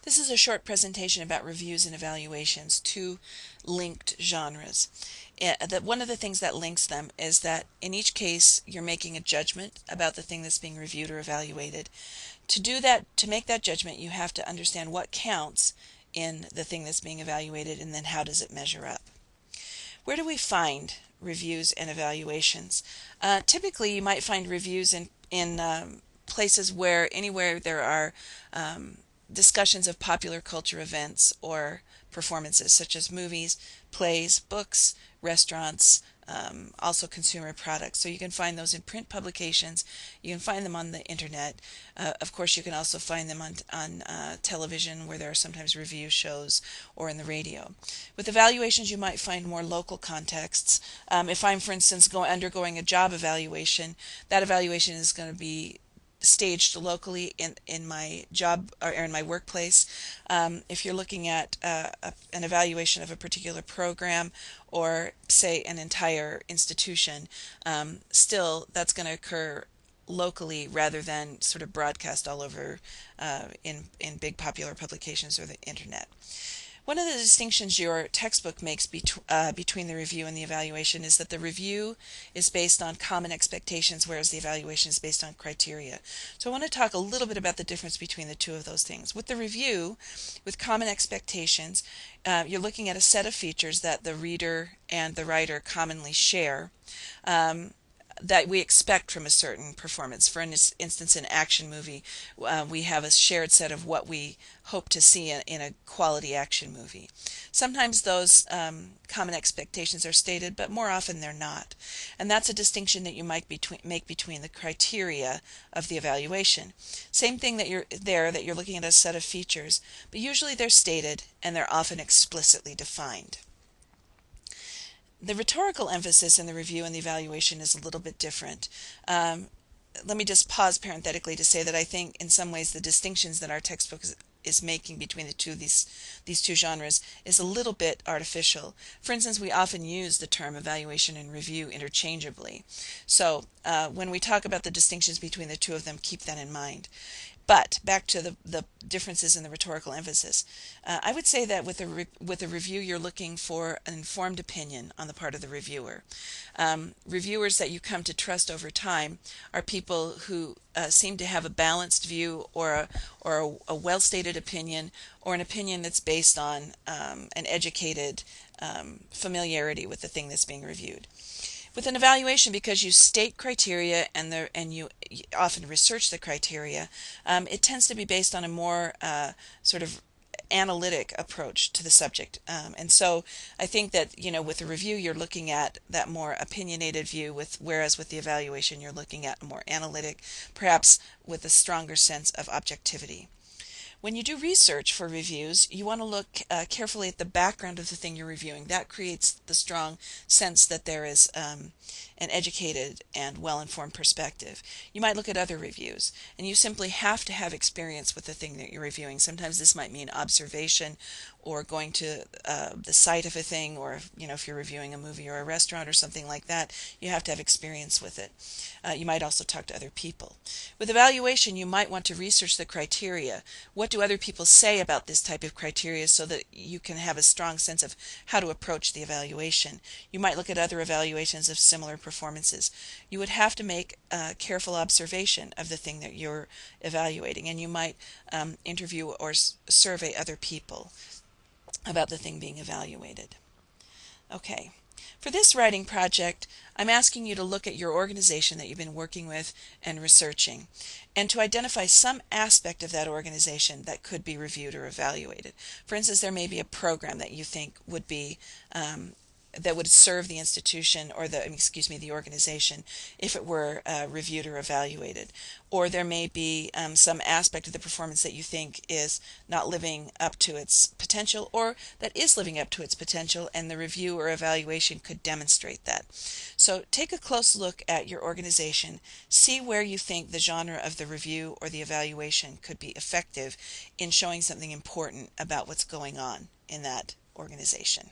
This is a short presentation about reviews and evaluations, two linked genres. One of the things that links them is that in each case you're making a judgment about the thing that's being reviewed or evaluated. To do that, to make that judgment, you have to understand what counts in the thing that's being evaluated and then how does it measure up. Where do we find reviews and evaluations? Typically you might find reviews in places where anywhere there are discussions of popular culture events or performances such as movies, plays, books, restaurants, also consumer products. So you can find those in print publications. You can find them on the internet. Of course, you can also find them on television where there are sometimes review shows or in the radio. With evaluations, you might find more local contexts. If I'm, for instance, undergoing a job evaluation, that evaluation is going to be staged locally in my job or in my workplace. If you're looking at an evaluation of a particular program or say an entire institution, still that's going to occur locally rather than sort of broadcast all over in big popular publications or the internet. One of the distinctions your textbook makes between the review and the evaluation is that the review is based on common expectations, whereas the evaluation is based on criteria. So I want to talk a little bit about the difference between the two of those things. With the review, with common expectations, you're looking at a set of features that the reader and the writer commonly share. That we expect from a certain performance. For instance, in an action movie, we have a shared set of what we hope to see in a quality action movie. Sometimes those common expectations are stated, but more often they're not. And that's a distinction that you might make between the criteria of the evaluation. Same thing that you're looking at a set of features, but usually they're stated and they're often explicitly defined. The rhetorical emphasis in the review and the evaluation is a little bit different. Let me just pause parenthetically to say that I think in some ways the distinctions that our textbook is making between these two genres is a little bit artificial. For instance, we often use the term evaluation and review interchangeably. So when we talk about the distinctions between the two of them, keep that in mind. But back to the differences in the rhetorical emphasis. I would say that with a review, you're looking for an informed opinion on the part of the reviewer. Reviewers that you come to trust over time are people who seem to have a balanced view or a well-stated opinion or an opinion that's based on an educated familiarity with the thing that's being reviewed. With an evaluation, because you state criteria and you often research the criteria, it tends to be based on a more sort of analytic approach to the subject. And so I think that, with a review, you're looking at that more opinionated view, whereas with the evaluation, you're looking at a more analytic, perhaps with a stronger sense of objectivity. When you do research for reviews, you want to look carefully at the background of the thing you're reviewing. That creates the strong sense that there is an educated and well-informed perspective. You might look at other reviews, and you simply have to have experience with the thing that you're reviewing. Sometimes this might mean observation or going to the site of a thing, or if you're reviewing a movie or a restaurant or something like that, you have to have experience with it. You might also talk to other people. With evaluation, you might want to research the criteria. What do other people say about this type of criteria so that you can have a strong sense of how to approach the evaluation? You might look at other evaluations of similar performances. You would have to make a careful observation of the thing that you're evaluating, and you might interview or survey other people about the thing being evaluated. Okay. For this writing project, I'm asking you to look at your organization that you've been working with and researching, and to identify some aspect of that organization that could be reviewed or evaluated. For instance, there may be a program that you think would be that would serve the institution or the organization if it were reviewed or evaluated. Or there may be some aspect of the performance that you think is not living up to its potential, or that is living up to its potential, and the review or evaluation could demonstrate that. So take a close look at your organization, see where you think the genre of the review or the evaluation could be effective in showing something important about what's going on in that organization.